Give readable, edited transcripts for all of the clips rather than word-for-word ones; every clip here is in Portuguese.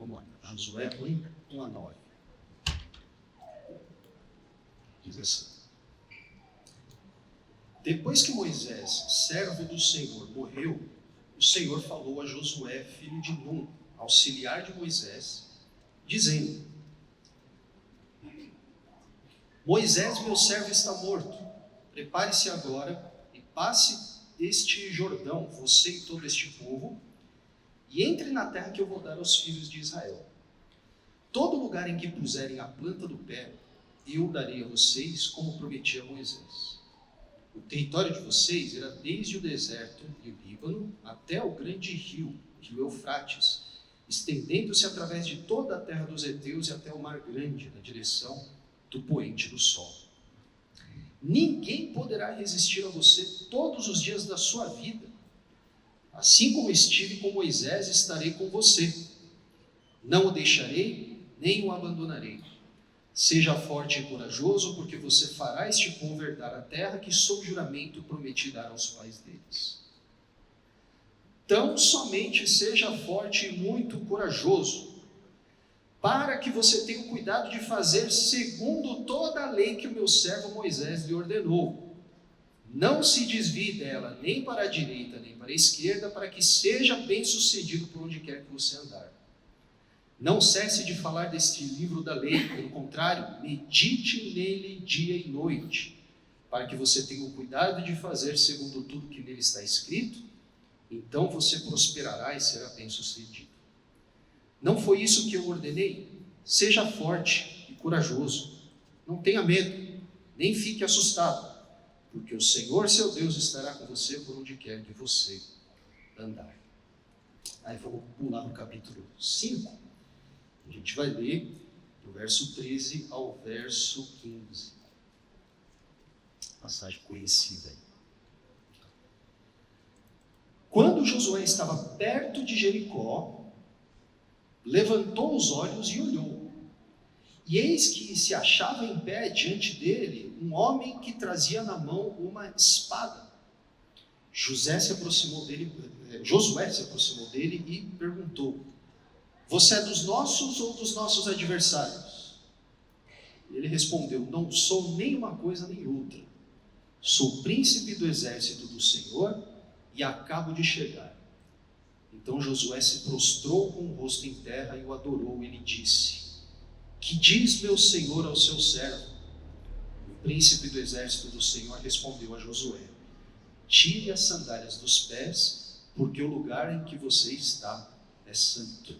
Vamos lá. Josué 1 a 9. Diz assim: Depois que Moisés, servo do Senhor, morreu, o Senhor falou a Josué, filho de Nun, auxiliar de Moisés, dizendo: Moisés, meu servo, está morto. Prepare-se agora e passe este Jordão, você e todo este povo, e entre na terra que eu vou dar aos filhos de Israel. Todo lugar em que puserem a planta do pé, eu darei a vocês, como prometi a Moisés. O território de vocês irá desde o deserto e o Líbano até o grande rio Eufrates, estendendo-se através de toda a terra dos heteus e até o mar grande, na direção do poente do sol. Ninguém poderá resistir a você todos os dias da sua vida. Assim como estive com Moisés, estarei com você. Não o deixarei, nem o abandonarei. Seja forte e corajoso, porque você fará este povo herdar a terra que, sob juramento, prometi dar aos pais deles. Tão somente seja forte e muito corajoso, para que você tenha o cuidado de fazer segundo toda a lei que o meu servo Moisés lhe ordenou. Não se desvie dela, nem para a direita, nem para a esquerda, para que seja bem-sucedido por onde quer que você andar. Não cesse de falar deste livro da lei, pelo contrário, medite nele dia e noite, para que você tenha o cuidado de fazer segundo tudo que nele está escrito, então você prosperará e será bem-sucedido. Não foi isso que eu ordenei? Seja forte e corajoso, não tenha medo, nem fique assustado, porque o Senhor seu Deus estará com você por onde quer que você andar. Aí vamos pular no capítulo 5, a gente vai ler do verso 13 ao verso 15. Passagem conhecida aí. Quando Josué estava perto de Jericó, levantou os olhos e olhou. E eis que se achava em pé diante dele um homem que trazia na mão uma espada. Josué se aproximou dele e perguntou: Você é dos nossos ou dos nossos adversários? Ele respondeu: Não sou nem uma coisa nem outra. Sou príncipe do exército do Senhor e acabo de chegar. Então Josué se prostrou com o rosto em terra e o adorou. Ele disse: Que diz meu senhor ao seu servo? O príncipe do exército do Senhor respondeu a Josué: Tire as sandálias dos pés, porque o lugar em que você está é santo.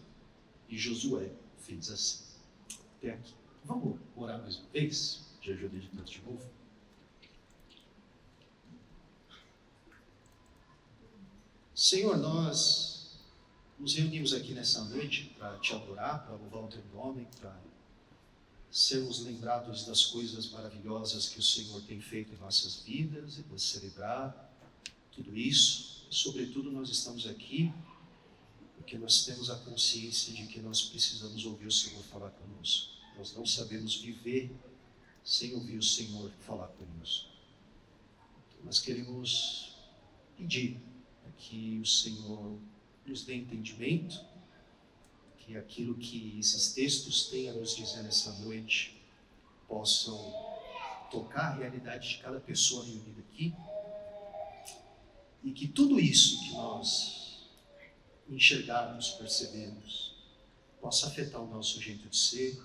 E Josué fez assim. Até aqui. Vamos orar mais uma vez? De ajuda de Deus de novo. Senhor, nós nos reunimos aqui nessa noite para te adorar, para louvar o teu nome, para sermos lembrados das coisas maravilhosas que o Senhor tem feito em nossas vidas e para celebrar tudo isso. Sobretudo, nós estamos aqui porque nós temos a consciência de que nós precisamos ouvir o Senhor falar conosco. Nós não sabemos viver sem ouvir o Senhor falar conosco. Então, nós queremos pedir que o Senhor nos dê entendimento, que aquilo que esses textos têm a nos dizer nessa noite possam tocar a realidade de cada pessoa reunida aqui, e que tudo isso que nós enxergarmos, percebermos, possa afetar o nosso jeito de ser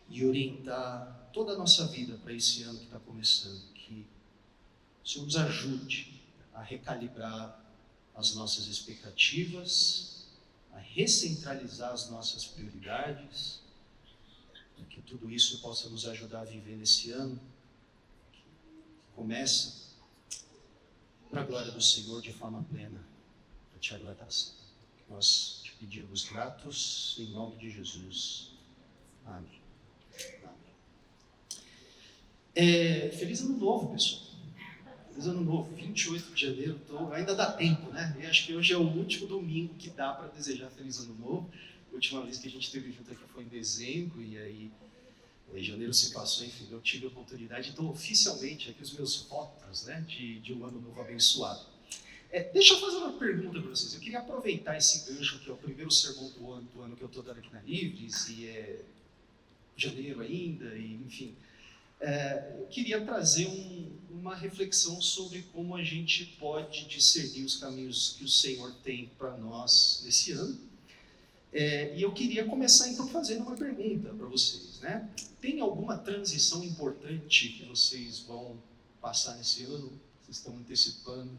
e orientar toda a nossa vida para esse ano que está começando. Que o Senhor nos ajude a recalibrar as nossas expectativas, a recentralizar as nossas prioridades, para que tudo isso possa nos ajudar a viver nesse ano que começa para a glória do Senhor de forma plena, para te agradar. Nós te pedimos gratos em nome de Jesus. Amém. Feliz ano novo, pessoal. Feliz ano novo, 28 de janeiro, ainda dá tempo, né? E acho que hoje é o último domingo que dá para desejar feliz ano novo. A última vez que a gente esteve junto aqui foi em dezembro, e aí janeiro se passou, enfim, eu tive a oportunidade. Então, oficialmente, aqui os meus votos, né, de um ano novo abençoado. Deixa eu fazer uma pergunta para vocês. Eu queria aproveitar esse gancho, que é o primeiro sermão do ano que eu estou dando aqui na Livres, e é janeiro ainda, e enfim. Eu queria trazer uma reflexão sobre como a gente pode discernir os caminhos que o Senhor tem para nós nesse ano. E eu queria começar então fazendo uma pergunta para vocês, né? Tem alguma transição importante que vocês vão passar nesse ano? Vocês estão antecipando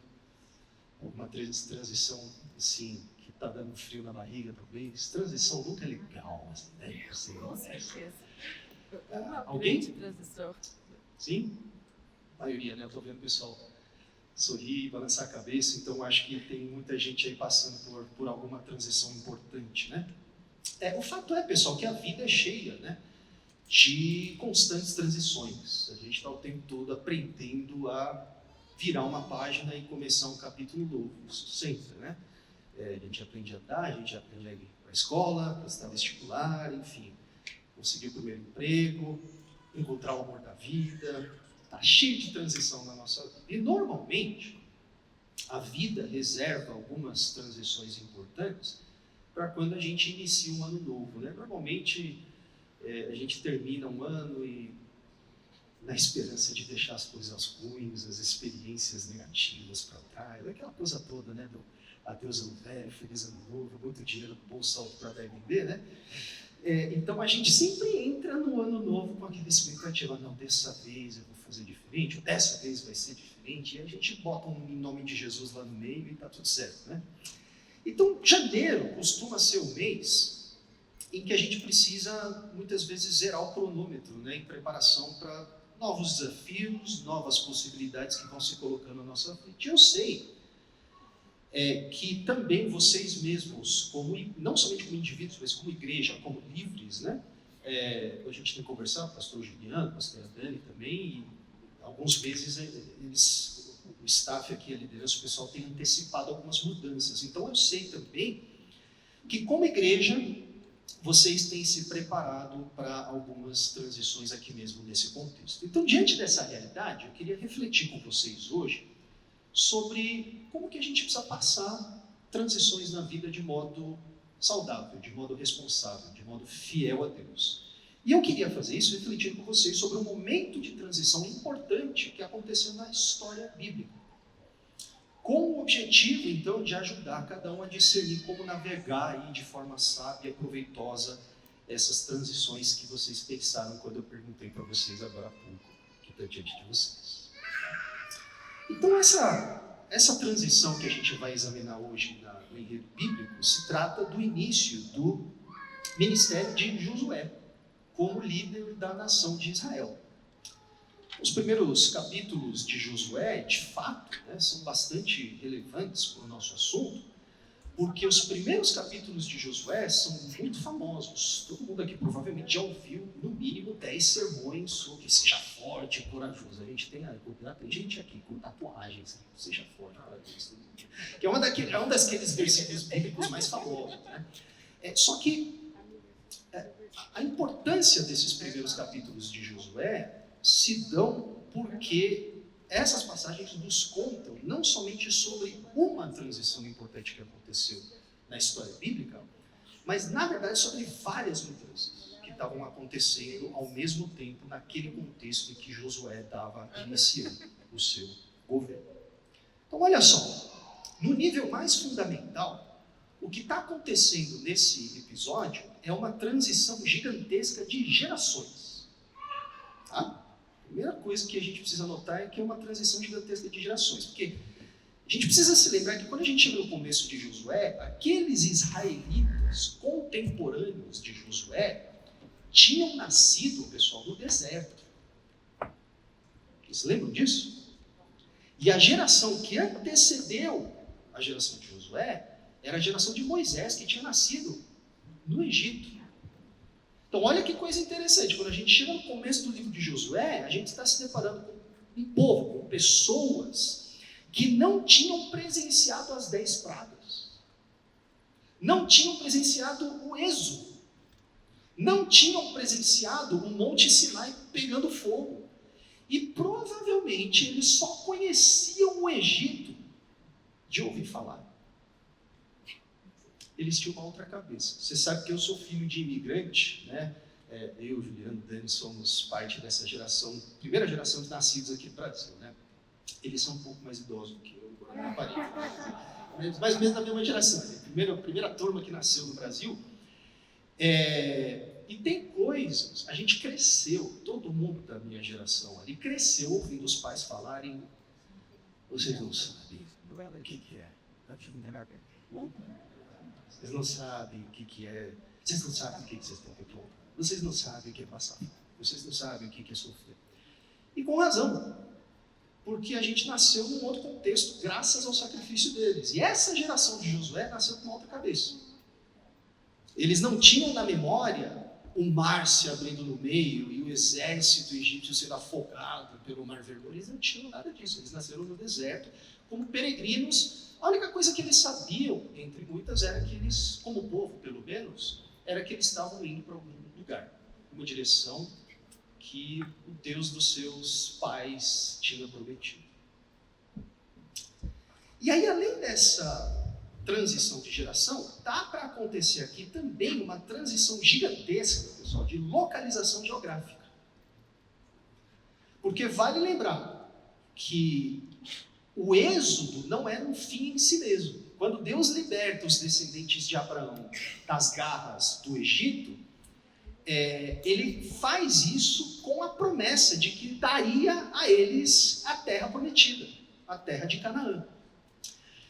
alguma transição assim que está dando frio na barriga, talvez? Transição nunca é legal, mas Com certeza. Alguém? Transição. Sim? A maioria, né? Eu estou vendo o pessoal sorrir, balançar a cabeça, então acho que tem muita gente aí passando por alguma transição importante, né? O fato é, pessoal, que a vida é cheia, né, de constantes transições. A gente está o tempo todo aprendendo a virar uma página e começar um capítulo novo, isso sempre, né? A gente aprende a andar, a gente aprende a ir para a escola, prestar vestibular, enfim, conseguir o primeiro emprego, encontrar o amor da vida. Está cheio de transição na nossa vida. E normalmente, a vida reserva algumas transições importantes para quando a gente inicia um ano novo, né? Normalmente, a gente termina um ano e na esperança de deixar as coisas ruins, as experiências negativas para trás, aquela coisa toda, né? Do adeus ano velho, feliz ano novo, muito dinheiro no bolso alto para dar vender, né? Então a gente sempre entra no ano novo com aquela expectativa, não, dessa vez eu vou fazer diferente, ou dessa vez vai ser diferente, e a gente bota um em nome de Jesus lá no meio e está tudo certo, né? Então, janeiro costuma ser o mês em que a gente precisa, muitas vezes, zerar o cronômetro, né, em preparação para novos desafios, novas possibilidades que vão se colocando na nossa frente. Eu sei que também vocês mesmos, não somente como indivíduos, mas como igreja, como livres, né? A gente tem conversado com o pastor Juliano, a pastora Dani também, e alguns meses o staff aqui, a liderança, o pessoal tem antecipado algumas mudanças. Então eu sei também que como igreja, vocês têm se preparado para algumas transições aqui mesmo nesse contexto. Então, diante dessa realidade, eu queria refletir com vocês hoje sobre como que a gente precisa passar transições na vida de modo saudável, de modo responsável, de modo fiel a Deus. E eu queria fazer isso refletindo com vocês sobre um momento de transição importante que aconteceu na história bíblica, com o objetivo, então, de ajudar cada um a discernir como navegar aí de forma sábia e proveitosa essas transições que vocês pensaram quando eu perguntei para vocês agora há pouco, que está diante de vocês. Então, essa transição que a gente vai examinar hoje no enredo bíblico se trata do início do ministério de Josué como líder da nação de Israel. Os primeiros capítulos de Josué, de fato, né, são bastante relevantes para o nosso assunto, porque os primeiros capítulos de Josué são muito famosos. Todo mundo aqui provavelmente já ouviu, no mínimo, 10 sermões sobre seja forte e corajoso. A gente tem gente aqui com tatuagens, seja forte e corajoso, que é um daqueles versículos bíblicos mais famosos, né? Só que a importância desses primeiros capítulos de Josué se dão porque essas passagens nos contam não somente sobre uma transição importante que aconteceu na história bíblica, mas, na verdade, sobre várias mudanças que estavam acontecendo ao mesmo tempo naquele contexto em que Josué estava iniciando o seu governo. Então, olha só, no nível mais fundamental, o que está acontecendo nesse episódio é uma transição gigantesca de gerações. Tá? A primeira coisa que a gente precisa notar é que é uma transição gigantesca de gerações, porque a gente precisa se lembrar que quando a gente chega no começo de Josué, aqueles israelitas contemporâneos de Josué tinham nascido, pessoal, no deserto. Vocês lembram disso? E a geração que antecedeu a geração de Josué era a geração de Moisés, que tinha nascido no Egito. Então, olha que coisa interessante. Quando a gente chega no começo do livro de Josué, a gente está se deparando com um povo, com pessoas que não tinham presenciado as 10 pragas, não tinham presenciado o êxodo, não tinham presenciado o Monte Sinai pegando fogo. E provavelmente eles só conheciam o Egito de ouvir falar. Eles tinham uma outra cabeça. Você sabe que eu sou filho de imigrante, né? Eu, Juliano, Dani, somos parte dessa geração, primeira geração de nascidos aqui no Brasil, né? Eles são um pouco mais idosos do que eu, agora não parei. Mais ou menos da mesma geração, né? Primeira turma que nasceu no Brasil. E tem coisas, a gente cresceu, todo mundo da minha geração ali cresceu ouvindo os pais falarem: vocês não sabem o que é. Vocês não sabem o que é. Vocês não sabem o que vocês têm que comprar. Vocês não sabem o que é passar. Vocês não sabem o que é sofrer. E com razão. Porque a gente nasceu num outro contexto graças ao sacrifício deles. E essa geração de Josué nasceu com uma outra cabeça. Eles não tinham na memória o mar se abrindo no meio e o exército egípcio sendo afogado pelo Mar Vermelho. Eles não tinham nada disso. Eles nasceram no deserto como peregrinos. A única coisa que eles sabiam, entre muitas, era que eles, como povo pelo menos, era que eles estavam indo para algum lugar, uma direção que o Deus dos seus pais tinha prometido. E aí, além dessa transição de geração, dá para acontecer aqui também uma transição gigantesca, pessoal, de localização geográfica. Porque vale lembrar que o êxodo não era um fim em si mesmo. Quando Deus liberta os descendentes de Abraão das garras do Egito, ele faz isso com a promessa de que daria a eles a terra prometida, a terra de Canaã.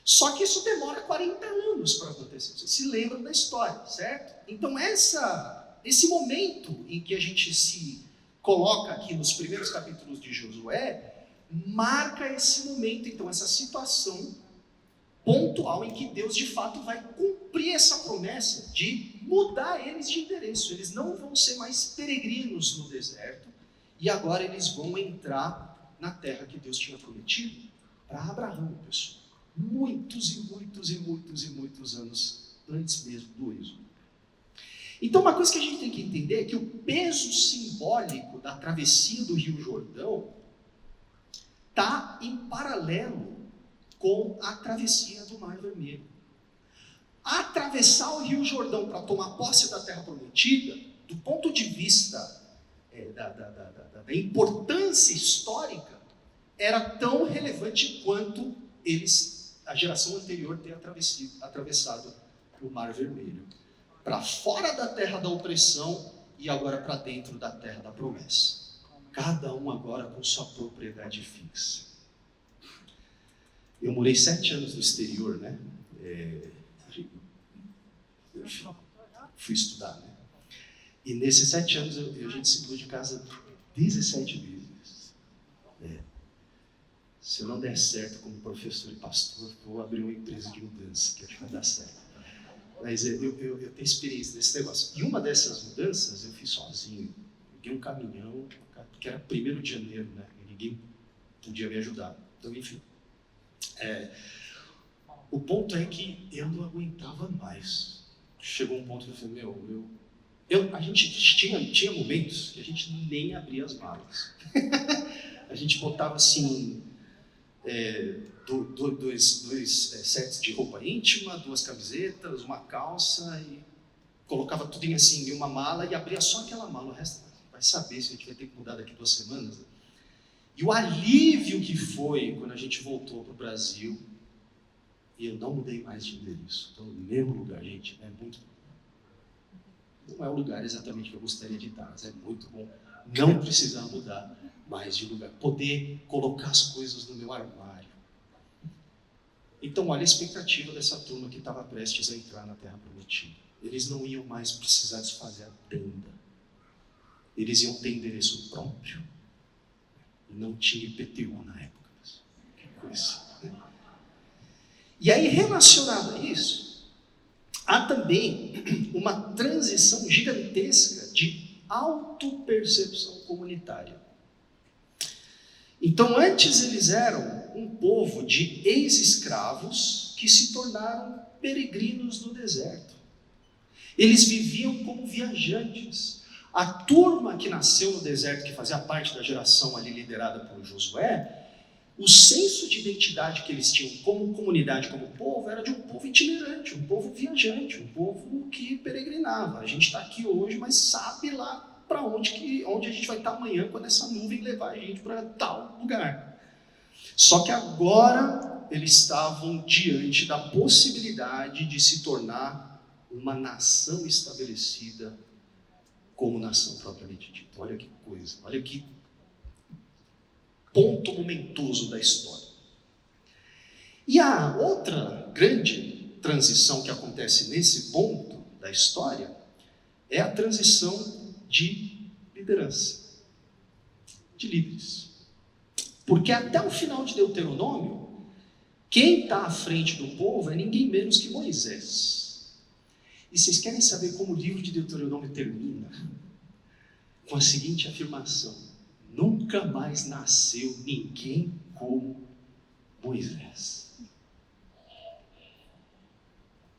Só que isso demora 40 anos para acontecer. Vocês se lembram da história, certo? Então esse momento em que a gente se coloca aqui nos primeiros capítulos de Josué, marca esse momento, então, essa situação pontual em que Deus de fato vai cumprir essa promessa de mudar eles de endereço. Eles não vão ser mais peregrinos no deserto e agora eles vão entrar na terra que Deus tinha prometido para Abraão, pessoal. Muitos anos antes mesmo do êxodo. Então, uma coisa que a gente tem que entender é que o peso simbólico da travessia do Rio Jordão está em paralelo com a travessia do Mar Vermelho. Atravessar o Rio Jordão para tomar posse da terra prometida, do ponto de vista da importância histórica, era tão relevante quanto a geração anterior ter atravessado o Mar Vermelho. Para fora da terra da opressão e agora para dentro da terra da promessa. Cada um agora com sua propriedade fixa. Eu morei 7 anos no exterior, né? Eu fui estudar, né? E nesses 7 anos a gente se mudou de casa 17 vezes. Se eu não der certo como professor e pastor, vou abrir uma empresa de mudança, que acho que vai dar certo. Mas eu tenho experiência nesse negócio. E uma dessas mudanças eu fiz sozinho. Peguei um caminhão, que era 1º de janeiro, né? E ninguém podia me ajudar. Então, enfim. O ponto é que eu não aguentava mais. Chegou um ponto que eu falei, a gente tinha momentos que a gente nem abria as malas. A gente botava assim, dois sets de roupa íntima, 2 camisetas, uma calça, e colocava tudo em uma mala e abria só aquela mala. O resto vai saber se a gente vai ter que mudar daqui 2 semanas. Né? E o alívio que foi quando a gente voltou para o Brasil, e eu não mudei mais de endereço. Estou no mesmo lugar, gente, é muito bom. Não é o lugar exatamente que eu gostaria de estar, mas é muito bom não precisar mudar mais de lugar, poder colocar as coisas no meu armário. Então, olha a expectativa dessa turma que estava prestes a entrar na Terra Prometida. Eles não iam mais precisar desfazer a tenda. Eles iam ter endereço próprio. E não tinha IPTU na época. Que coisa. E aí, relacionado a isso, há também uma transição gigantesca de autopercepção comunitária. Então, antes eles eram um povo de ex-escravos que se tornaram peregrinos no deserto. Eles viviam como viajantes. A turma que nasceu no deserto, que fazia parte da geração ali liderada por Josué, o senso de identidade que eles tinham como comunidade, como povo, era de um povo itinerante, um povo viajante, um povo que peregrinava. A gente está aqui hoje, mas sabe lá para onde a gente vai estar amanhã quando essa nuvem levar a gente para tal lugar. Só que agora eles estavam diante da possibilidade de se tornar uma nação estabelecida como nação propriamente dita. Olha que coisa, olha que ponto momentoso da história. E a outra grande transição que acontece nesse ponto da história é a transição de liderança, de líderes. Porque até o final de Deuteronômio, quem está à frente do povo é ninguém menos que Moisés. E vocês querem saber como o livro de Deuteronômio termina? Com a seguinte afirmação: nunca mais nasceu ninguém como Moisés.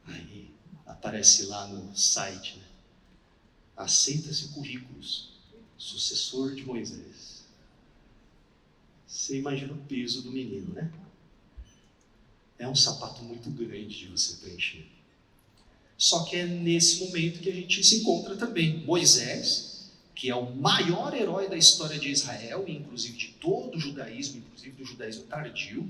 Aí aparece lá no site, né? Aceita-se currículos, sucessor de Moisés. Você imagina o peso do menino, né? É um sapato muito grande de você preencher. Só que é nesse momento que a gente se encontra também. Moisés, que é o maior herói da história de Israel, inclusive de todo o judaísmo, inclusive do judaísmo tardio,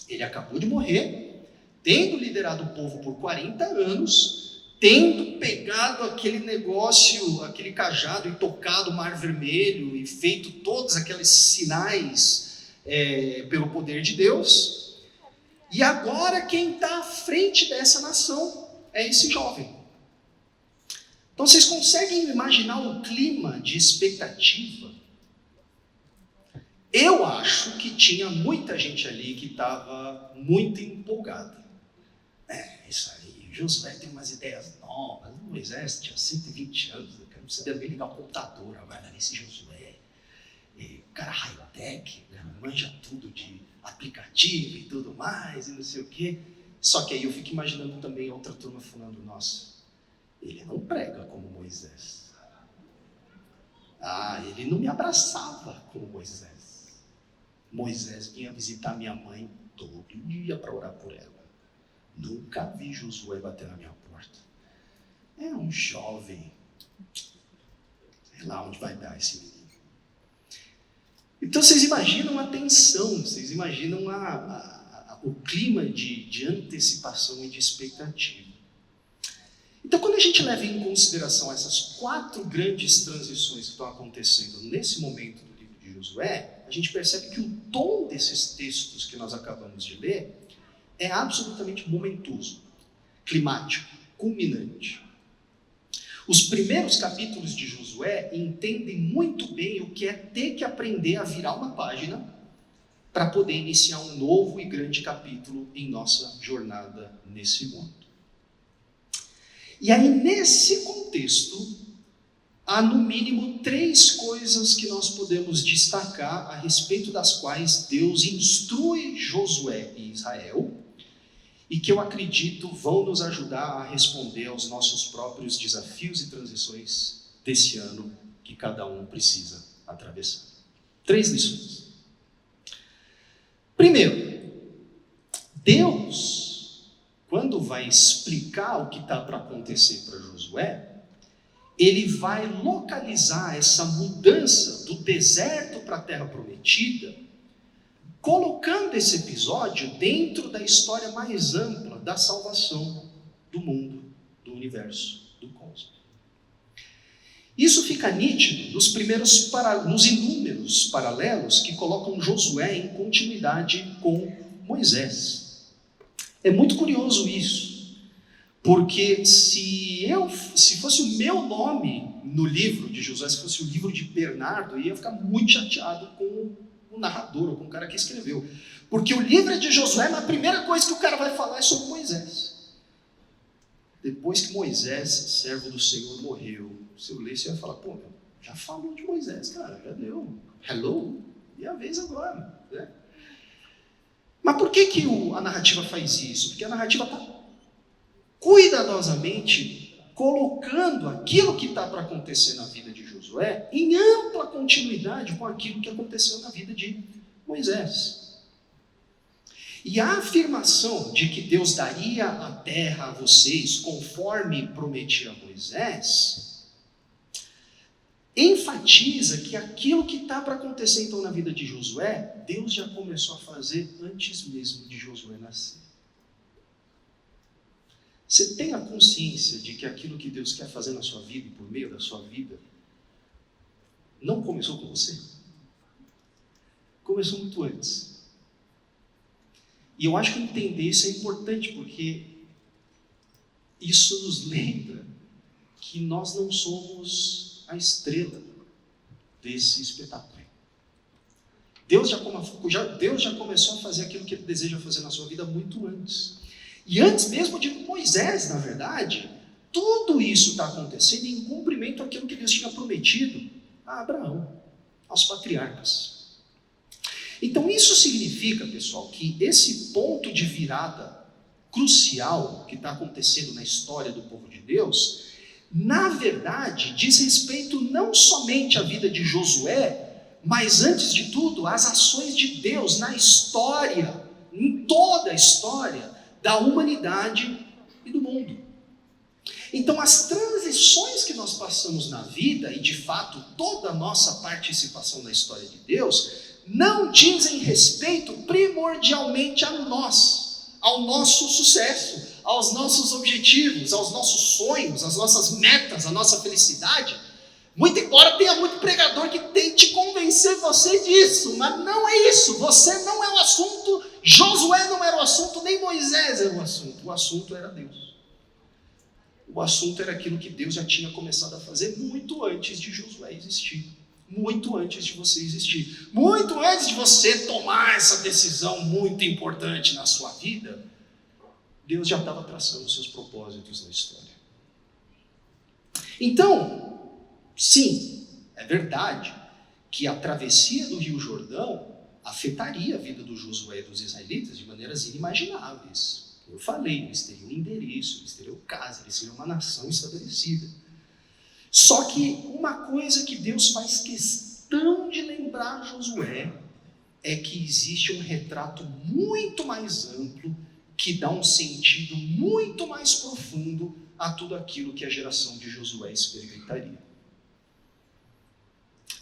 ele acabou de morrer, tendo liderado o povo por 40 anos, tendo pegado aquele negócio, aquele cajado e tocado o Mar Vermelho e feito todos aqueles sinais pelo poder de Deus. E agora quem está à frente dessa nação é esse jovem. Então vocês conseguem imaginar o clima de expectativa? Eu acho que tinha muita gente ali que estava muito empolgada. Isso aí, Josué tem umas ideias novas, Moisés tinha 120 anos, não precisa nem ligar o computador agora nesse Josué. O cara high-tech, né, manja tudo de aplicativo e tudo mais, e não sei o quê. Só que aí eu fico imaginando também outra turma falando: nossa, ele não prega como Moisés. Ele não me abraçava como Moisés. Moisés vinha visitar minha mãe todo dia para orar por ela. Nunca vi Josué bater na minha porta. É um jovem. Sei lá onde vai dar esse menino. Então vocês imaginam a tensão, vocês imaginam o clima de antecipação e de expectativa. Então, quando a gente leva em consideração essas 4 grandes transições que estão acontecendo nesse momento do livro de Josué, a gente percebe que o tom desses textos que nós acabamos de ler é absolutamente momentoso, climático, culminante. Os primeiros capítulos de Josué entendem muito bem o que é ter que aprender a virar uma página para poder iniciar um novo e grande capítulo em nossa jornada nesse mundo. E aí, nesse contexto, há no mínimo 3 coisas que nós podemos destacar a respeito das quais Deus instrui Josué e Israel e que eu acredito vão nos ajudar a responder aos nossos próprios desafios e transições desse ano que cada um precisa atravessar. 3 lições. Primeiro, Deus, quando vai explicar o que está para acontecer para Josué, ele vai localizar essa mudança do deserto para a terra prometida, colocando esse episódio dentro da história mais ampla da salvação do mundo, do universo, do cosmos. Isso fica nítido nos inúmeros paralelos que colocam Josué em continuidade com Moisés. É muito curioso isso, porque se fosse o meu nome no livro de Josué, se fosse o livro de Bernardo, eu ia ficar muito chateado com o narrador, ou com o cara que escreveu. Porque o livro de Josué, a primeira coisa que o cara vai falar é sobre Moisés. Depois que Moisés, servo do Senhor, morreu, se eu ler, você vai falar: pô, já falou de Moisés, cara, já deu. Hello? E a vez agora, né? Mas por que a narrativa faz isso? Porque a narrativa está cuidadosamente colocando aquilo que está para acontecer na vida de Josué em ampla continuidade com aquilo que aconteceu na vida de Moisés. E a afirmação de que Deus daria a terra a vocês conforme prometia a Moisés, enfatiza que aquilo que está para acontecer então na vida de Josué, Deus já começou a fazer antes mesmo de Josué nascer. Você tem a consciência de que aquilo que Deus quer fazer na sua vida e por meio da sua vida não começou com você? Começou muito antes. E eu acho que entender isso é importante, porque isso nos lembra que nós não somos a estrela desse espetáculo. Deus já começou a fazer aquilo que Ele deseja fazer na sua vida muito antes. E antes mesmo de Moisés, na verdade, tudo isso está acontecendo em cumprimento àquilo que Deus tinha prometido a Abraão, aos patriarcas. Então isso significa, pessoal, que esse ponto de virada crucial que está acontecendo na história do povo de Deus, na verdade, diz respeito não somente à vida de Josué, mas antes de tudo, às ações de Deus na história, em toda a história da humanidade e do mundo. Então as transições que nós passamos na vida, e de fato toda a nossa participação na história de Deus, não dizem respeito primordialmente a nós, ao nosso sucesso, aos nossos objetivos, aos nossos sonhos, às nossas metas, à nossa felicidade. Muito embora tenha muito pregador que tente convencer você disso, mas não é isso. Você não é o assunto, Josué não era o assunto, nem Moisés era o assunto era Deus. O assunto era aquilo que Deus já tinha começado a fazer muito antes de Josué existir. Muito antes de você existir. Muito antes de você tomar essa decisão muito importante na sua vida, Deus já estava traçando os seus propósitos na história. Então, sim, é verdade que a travessia do Rio Jordão afetaria a vida do Josué e dos israelitas de maneiras inimagináveis. Eu falei, eles teriam um endereço, eles teriam casa, eles seriam uma nação estabelecida. Só que uma coisa que Deus faz questão de lembrar a Josué é que existe um retrato muito mais amplo que dá um sentido muito mais profundo a tudo aquilo que a geração de Josué experimentaria.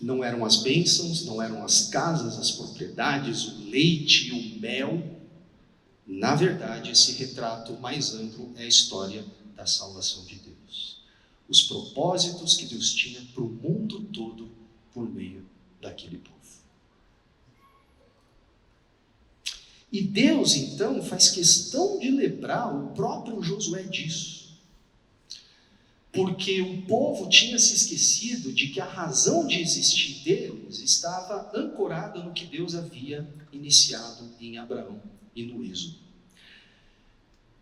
Não eram as bênçãos, não eram as casas, as propriedades, o leite e o mel. Na verdade, esse retrato mais amplo é a história da salvação de Deus. Os propósitos que Deus tinha para o mundo todo por meio daquele povo. E Deus, então, faz questão de lembrar o próprio Josué disso. Porque o povo tinha se esquecido de que a razão de existir deles estava ancorada no que Deus havia iniciado em Abraão e no Êxodo.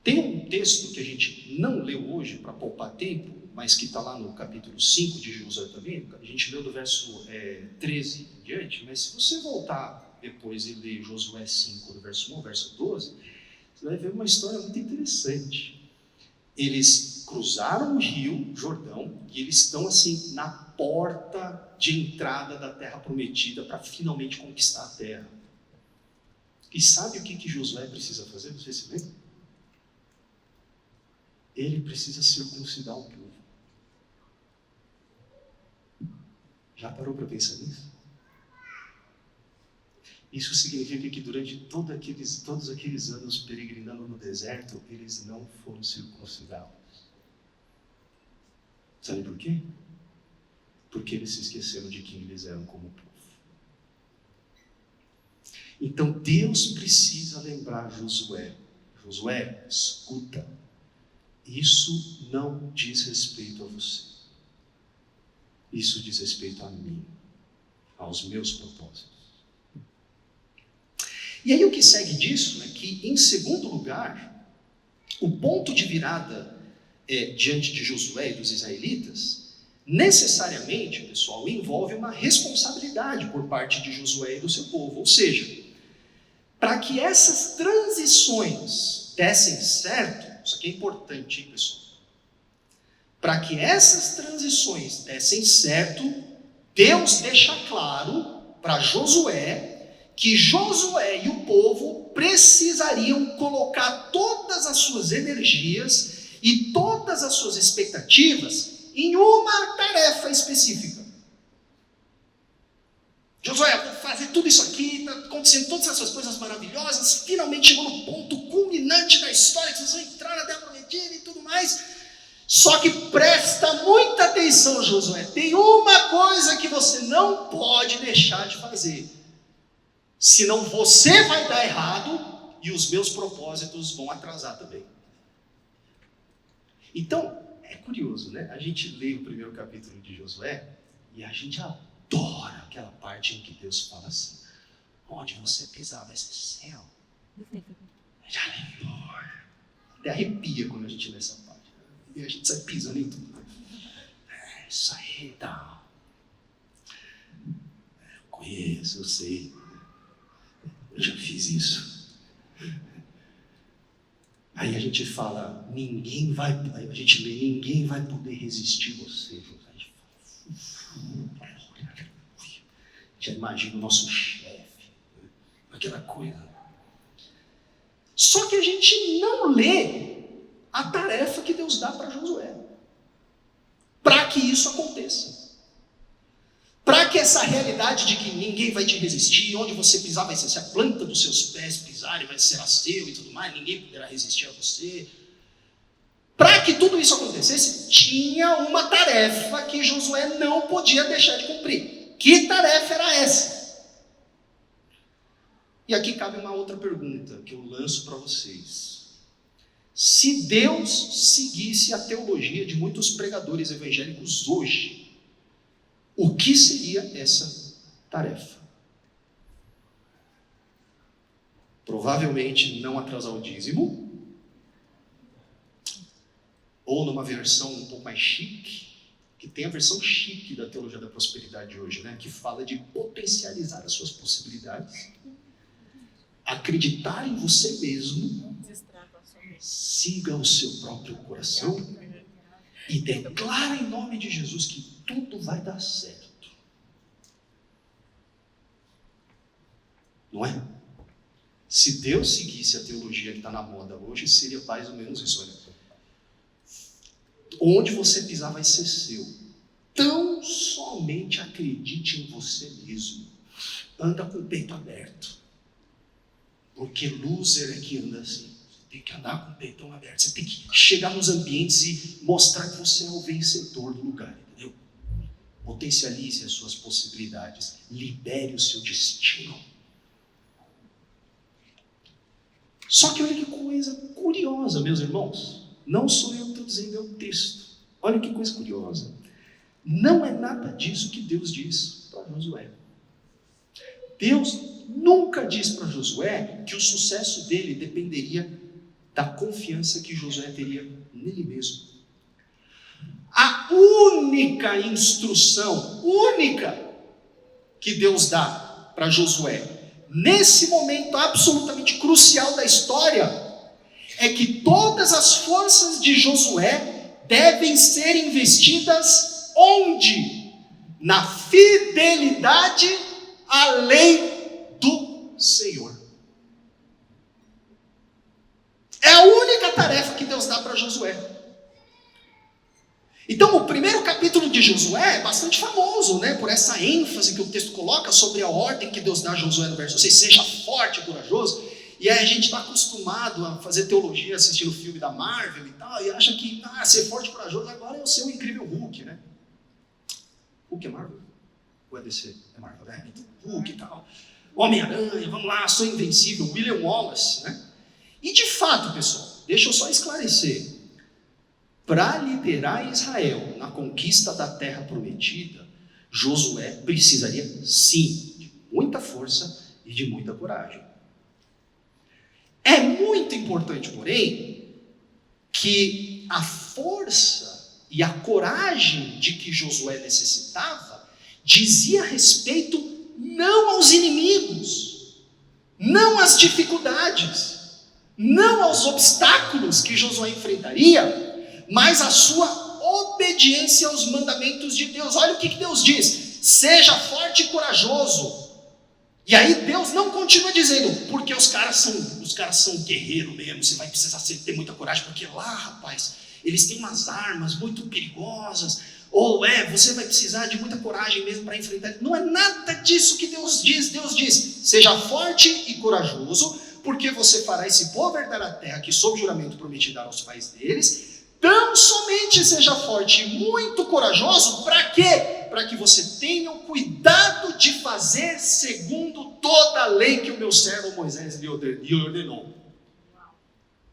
Tem um texto que a gente não leu hoje para poupar tempo, mas que está lá no capítulo 5 de Josué também. A gente leu do verso 13 em diante, mas se você voltar depois e ler Josué 5, do verso 1 ao verso 12, você vai ver uma história muito interessante. Eles cruzaram o rio Jordão e eles estão assim na porta de entrada da terra prometida para finalmente conquistar a terra. E sabe o que Josué precisa fazer? Você se lembra? Ele precisa circuncidar o povo. Já parou para pensar nisso? Isso significa que durante todos aqueles anos peregrinando no deserto, eles não foram circuncidados. Sabe por quê? Porque eles se esqueceram de quem eles eram como povo. Então Deus precisa lembrar Josué. Josué, escuta. Isso não diz respeito a você. Isso diz respeito a mim, aos meus propósitos. E aí o que segue disso é que, em segundo lugar, o ponto de virada diante de Josué e dos israelitas, necessariamente, pessoal, envolve uma responsabilidade por parte de Josué e do seu povo. Ou seja, para que essas transições dessem certo, isso aqui é importante, hein, pessoal? Para que essas transições dessem certo, Deus deixa claro para Josué que Josué e o povo precisariam colocar todas as suas energias e todas as suas expectativas em uma tarefa específica. Josué, vou fazer tudo isso aqui, está acontecendo todas essas coisas maravilhosas, finalmente chegou no ponto culminante da história, que vocês vão entrar na Terra Prometida e tudo mais. Só que presta muita atenção, Josué, tem uma coisa que você não pode deixar de fazer, senão você vai dar errado e os meus propósitos vão atrasar também. Então, é curioso, né? A gente lê o primeiro capítulo de Josué e a gente adora aquela parte em que Deus fala assim: onde você pisar vai ser céu. Já aleluia. Até arrepia quando a gente lê essa parte. E a gente sai pisando em tudo. É isso aí, tá. Eu conheço, eu sei. Eu já fiz isso. Aí a gente fala, a gente lê, ninguém vai poder resistir você. A gente fala, já imagina o nosso chefe, aquela coisa. Só que a gente não lê a tarefa que Deus dá para Josué, para que isso aconteça. Para que essa realidade de que ninguém vai te resistir, onde você pisar vai ser, se a planta dos seus pés pisar vai ser seu e tudo mais, ninguém poderá resistir a você. Para que tudo isso acontecesse, tinha uma tarefa que Josué não podia deixar de cumprir. Que tarefa era essa? E aqui cabe uma outra pergunta que eu lanço para vocês. Se Deus seguisse a teologia de muitos pregadores evangélicos hoje, o que seria essa tarefa? Provavelmente não atrasar o dízimo, ou numa versão um pouco mais chique, que tem a versão chique da teologia da prosperidade hoje, né? Que fala de potencializar as suas possibilidades, acreditar em você mesmo, siga o seu próprio coração e declara em nome de Jesus que tudo vai dar certo. Não é? Se Deus seguisse a teologia que está na moda hoje, seria mais ou menos isso. Olha, onde você pisar vai ser seu. Tão somente acredite em você mesmo. Anda com o peito aberto. Porque loser é que anda assim. Você tem que andar com o peitão aberto. Você tem que chegar nos ambientes e mostrar que você é o vencedor do lugar. Entendeu? Potencialize as suas possibilidades. Libere o seu destino. Só que olha que coisa curiosa, meus irmãos. Não sou eu que estou dizendo, é o texto. Olha que coisa curiosa. Não é nada disso que Deus diz para Josué. Deus nunca diz para Josué que o sucesso dele dependeria da confiança que Josué teria nele mesmo. A única instrução, que Deus dá para Josué, nesse momento absolutamente crucial da história, é que todas as forças de Josué devem ser investidas onde? Na fidelidade à lei do Senhor. É a única tarefa que Deus dá para Josué. Então, o primeiro capítulo de Josué é bastante famoso, né, por essa ênfase que o texto coloca sobre a ordem que Deus dá a Josué no verso 6, seja forte e corajoso. E aí a gente está acostumado a fazer teologia assistindo filme da Marvel e tal, e acha que ser forte e corajoso agora é o seu incrível Hulk, né? Hulk é Marvel? Ou é DC? É Marvel, né? Hulk e tal. Homem-Aranha, vamos lá, sou invencível, William Wallace, né? E de fato, pessoal, deixa eu só esclarecer. Para liderar Israel na conquista da terra prometida, Josué precisaria, sim, de muita força e de muita coragem. É muito importante, porém, que a força e a coragem de que Josué necessitava dizia respeito não aos inimigos, não às dificuldades, não aos obstáculos que Josué enfrentaria, mas a sua obediência aos mandamentos de Deus. Olha o que Deus diz: seja forte e corajoso, E aí Deus não continua dizendo, porque os caras são guerreiros mesmo, você vai precisar ter muita coragem, porque lá, rapaz, eles têm umas armas muito perigosas, ou você vai precisar de muita coragem mesmo para enfrentar. Não é nada disso que Deus diz. Deus diz, seja forte e corajoso, porque você fará esse povo herdar a terra que sob juramento prometi dar aos pais deles. Tão somente seja forte e muito corajoso, para quê? Para que você tenha o cuidado de fazer segundo toda a lei que o meu servo Moisés lhe ordenou.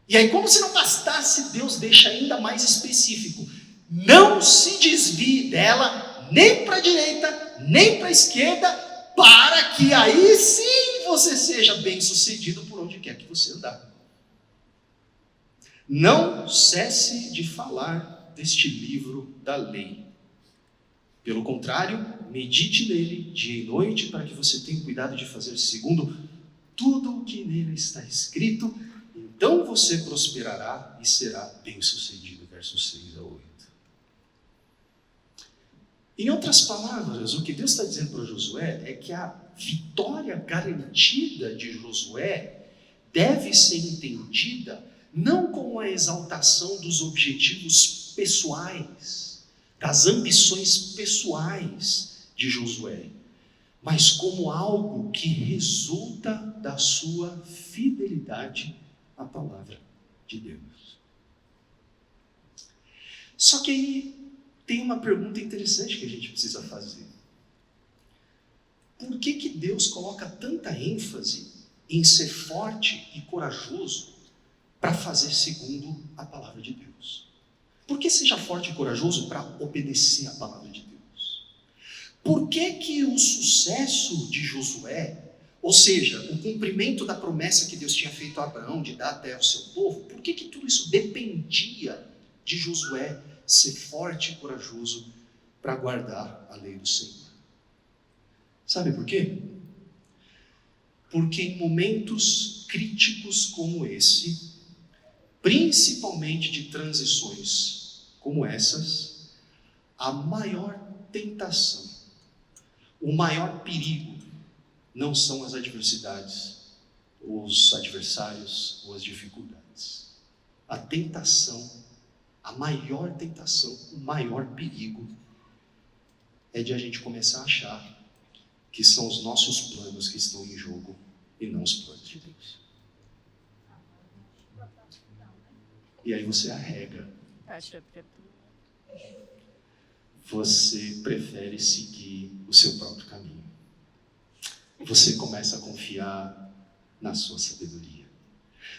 E aí, como se não bastasse, Deus deixa ainda mais específico. Não se desvie dela, nem para a direita, nem para a esquerda, para que aí sim você seja bem sucedido por onde quer que você andar. Não cesse de falar deste livro da lei. Pelo contrário, medite nele dia e noite, para que você tenha cuidado de fazer segundo tudo o que nele está escrito. Então você prosperará e será bem-sucedido. Versos 6 a 8. Em outras palavras, o que Deus está dizendo para Josué é que a vitória garantida de Josué deve ser entendida não como a exaltação dos objetivos pessoais, das ambições pessoais de Josué, mas como algo que resulta da sua fidelidade à palavra de Deus. Só que aí tem uma pergunta interessante que a gente precisa fazer. Por que Deus coloca tanta ênfase em ser forte e corajoso para fazer segundo a palavra de Deus? Por que seja forte e corajoso para obedecer a palavra de Deus? Por que o sucesso de Josué, ou seja, o cumprimento da promessa que Deus tinha feito a Abraão de dar a terra ao seu povo, por que tudo isso dependia de Josué ser forte e corajoso para guardar a lei do Senhor? Sabe por quê? Porque em momentos críticos como esse, principalmente de transições como essas, a maior tentação, o maior perigo não são as adversidades, os adversários ou as dificuldades. A tentação, a maior tentação, o maior perigo é de a gente começar a achar que são os nossos planos que estão em jogo e não os planos de Deus. E aí você arrega. Você prefere seguir o seu próprio caminho. Você começa a confiar na sua sabedoria.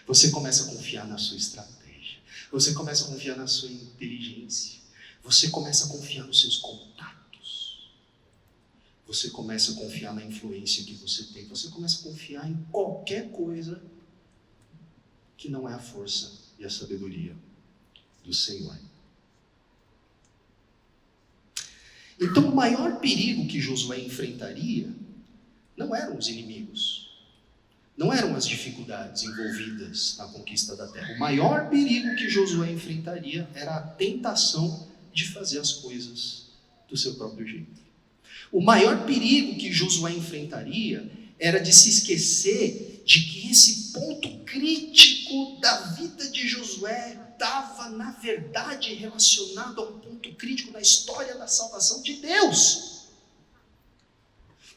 Você começa a confiar na sua estratégia. Você começa a confiar na sua inteligência. Você começa a confiar nos seus contatos. Você começa a confiar na influência que você tem. Você começa a confiar em qualquer coisa que não é a força e a sabedoria do Senhor. Então, o maior perigo que Josué enfrentaria não eram os inimigos, não eram as dificuldades envolvidas na conquista da terra. O maior perigo que Josué enfrentaria era a tentação de fazer as coisas do seu próprio jeito. O maior perigo que Josué enfrentaria era de se esquecer de que esse ponto crítico da vida de Josué estava, na verdade, relacionado a um ponto crítico na história da salvação de Deus.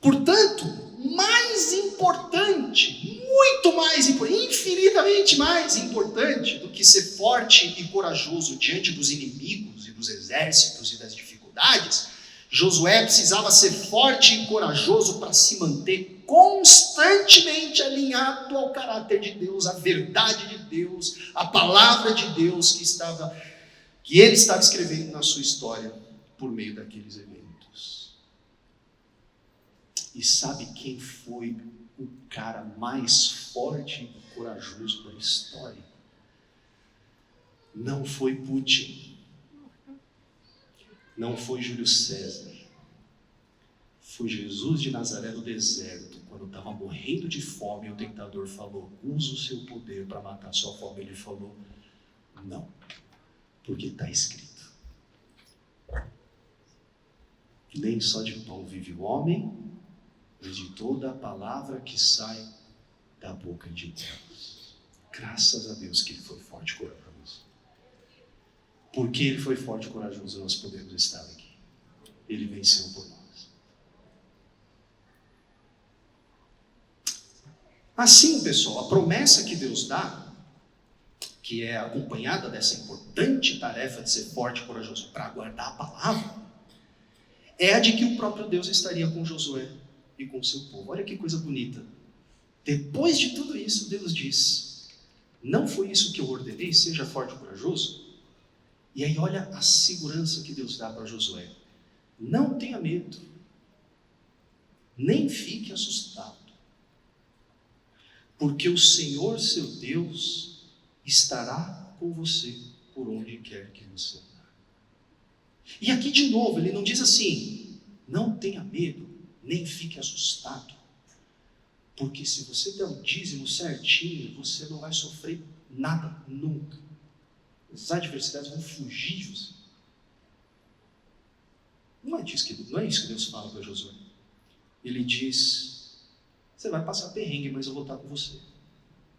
Portanto, mais importante, muito mais importante, infinitamente mais importante do que ser forte e corajoso diante dos inimigos e dos exércitos e das dificuldades, Josué precisava ser forte e corajoso para se manter constantemente alinhado ao caráter de Deus, à verdade de Deus, à palavra de Deus que ele estava escrevendo na sua história por meio daqueles eventos. E sabe quem foi o cara mais forte e corajoso da história? Não foi Putin. Não foi Júlio César. Foi Jesus de Nazaré no deserto, quando estava morrendo de fome, e o tentador falou: usa o seu poder para matar a sua fome. Ele falou: não, porque está escrito: nem só de pão vive o homem, mas de toda a palavra que sai da boca de Deus. Graças a Deus que ele foi forte e corajoso. Porque ele foi forte e corajoso, nós podemos estar aqui. Ele venceu por nós. Assim, pessoal, a promessa que Deus dá, que é acompanhada dessa importante tarefa de ser forte e corajoso para guardar a palavra, é a de que o próprio Deus estaria com Josué e com o seu povo. Olha que coisa bonita. Depois de tudo isso, Deus diz: não foi isso que eu ordenei? Seja forte e corajoso. E aí olha a segurança que Deus dá para Josué. Não tenha medo, nem fique assustado, porque o Senhor, seu Deus, estará com você por onde quer que você andar. E aqui de novo, ele não diz assim: não tenha medo, nem fique assustado, porque se você der o dízimo certinho, você não vai sofrer nada, nunca. As adversidades vão fugir de você. Não é isso que Deus fala para Josué. Ele diz: você vai passar perrengue, mas eu vou estar com você.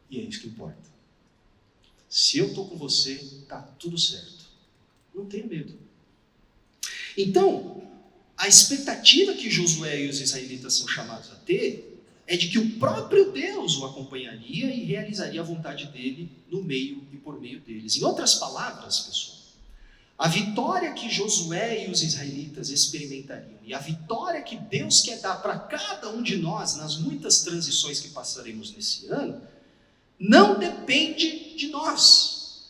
E é isso que importa. Se eu estou com você, está tudo certo. Não tenha medo. Então, a expectativa que Josué e os israelitas são chamados a ter é de que o próprio Deus o acompanharia e realizaria a vontade dele no meio e por meio deles. Em outras palavras, pessoal, a vitória que Josué e os israelitas experimentariam e a vitória que Deus quer dar para cada um de nós nas muitas transições que passaremos nesse ano, não depende de nós,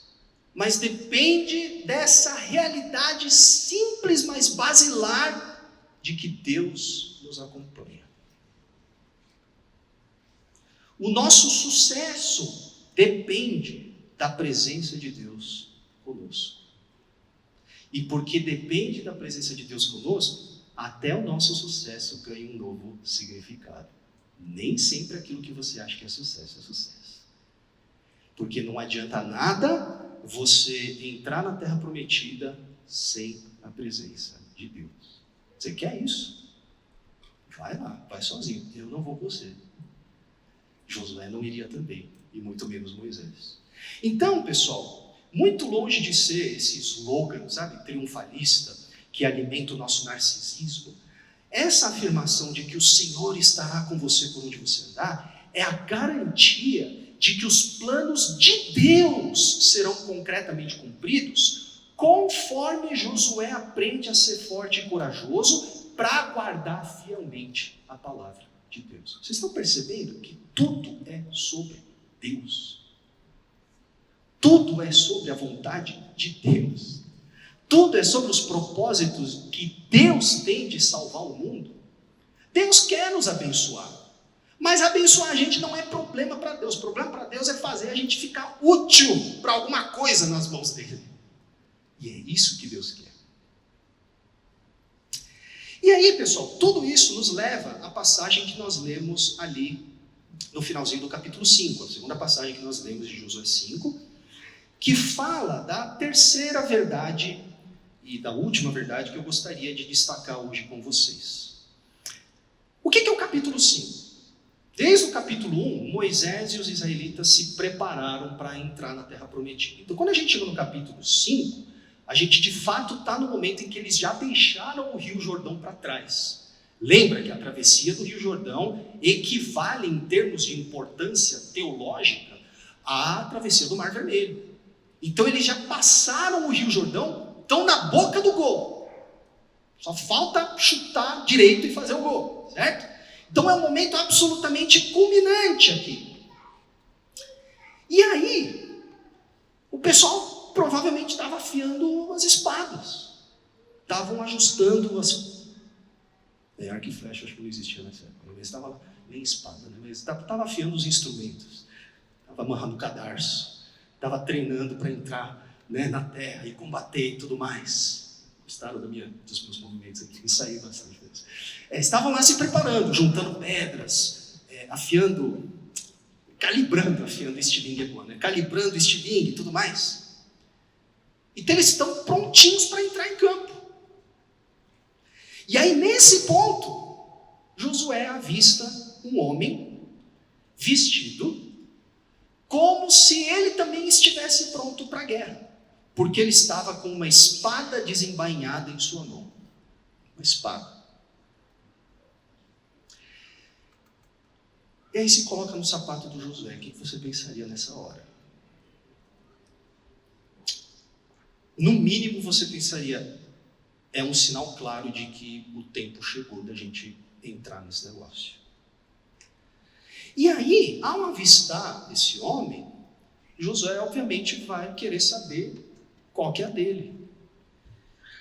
mas depende dessa realidade simples, mas basilar, de que Deus nos acompanha. O nosso sucesso depende da presença de Deus conosco. E porque depende da presença de Deus conosco, até o nosso sucesso ganha um novo significado. Nem sempre aquilo que você acha que é sucesso. Porque não adianta nada você entrar na Terra Prometida sem a presença de Deus. Você quer isso? Vai lá, vai sozinho. Eu não vou com você. Josué não iria também, e muito menos Moisés. Então, pessoal, muito longe de ser esse slogan, sabe, triunfalista, que alimenta o nosso narcisismo, essa afirmação de que o Senhor estará com você por onde você andar, é a garantia de que os planos de Deus serão concretamente cumpridos, conforme Josué aprende a ser forte e corajoso para guardar fielmente a palavra de Deus. Vocês estão percebendo que tudo é sobre Deus? Tudo é sobre a vontade de Deus. Tudo é sobre os propósitos que Deus tem de salvar o mundo. Deus quer nos abençoar. Mas abençoar a gente não é problema para Deus. O problema para Deus é fazer a gente ficar útil para alguma coisa nas mãos dele. E é isso que Deus quer. E aí, pessoal, tudo isso nos leva à passagem que nós lemos ali no finalzinho do capítulo 5, a segunda passagem que nós lemos de Josué 5, que fala da terceira verdade e da última verdade que eu gostaria de destacar hoje com vocês. O que é o capítulo 5? Desde o capítulo 1, Moisés e os israelitas se prepararam para entrar na Terra Prometida. Então, quando a gente chega no capítulo 5, a gente de fato está no momento em que eles já deixaram o Rio Jordão para trás. Lembra que a travessia do Rio Jordão equivale em termos de importância teológica à travessia do Mar Vermelho. Então eles já passaram o Rio Jordão, estão na boca do gol. Só falta chutar direito e fazer o gol, certo? Então é um momento absolutamente culminante aqui. E aí, o pessoal provavelmente estava afiando as espadas. Estavam ajustando as... arco e flecha, acho que não existia nessa época. Mas estava lá, nem espada, né? Mas estava afiando os instrumentos. Estava amarrando o cadarço. Estava treinando para entrar, né, na terra e combater e tudo mais. Gostaram dos meus movimentos aqui? Ensaiei bastante. Estavam lá se preparando, juntando pedras, afiando, afiando estilingue é bom, né? Calibrando estilingue e tudo mais. Então eles estão prontinhos para entrar em campo. E aí nesse ponto, Josué avista um homem vestido como se ele também estivesse pronto para a guerra, porque ele estava com uma espada desembainhada em sua mão. Uma espada. E aí se coloca no sapato do Josué. O que você pensaria nessa hora? No mínimo você pensaria, é um sinal claro de que o tempo chegou da gente entrar nesse negócio. E aí, ao avistar esse homem, Josué obviamente vai querer saber qual que é a dele.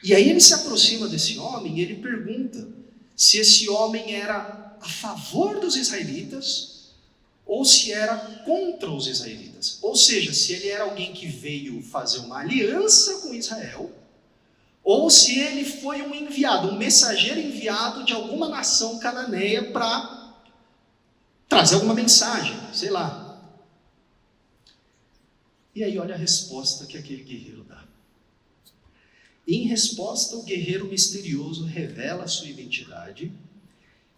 E aí ele se aproxima desse homem e ele pergunta se esse homem era a favor dos israelitas ou se era contra os israelitas. Ou seja, se ele era alguém que veio fazer uma aliança com Israel, ou se ele foi um enviado, um mensageiro enviado de alguma nação cananeia para trazer alguma mensagem, sei lá. E aí olha a resposta que aquele guerreiro dá. Em resposta, o guerreiro misterioso revela a sua identidade,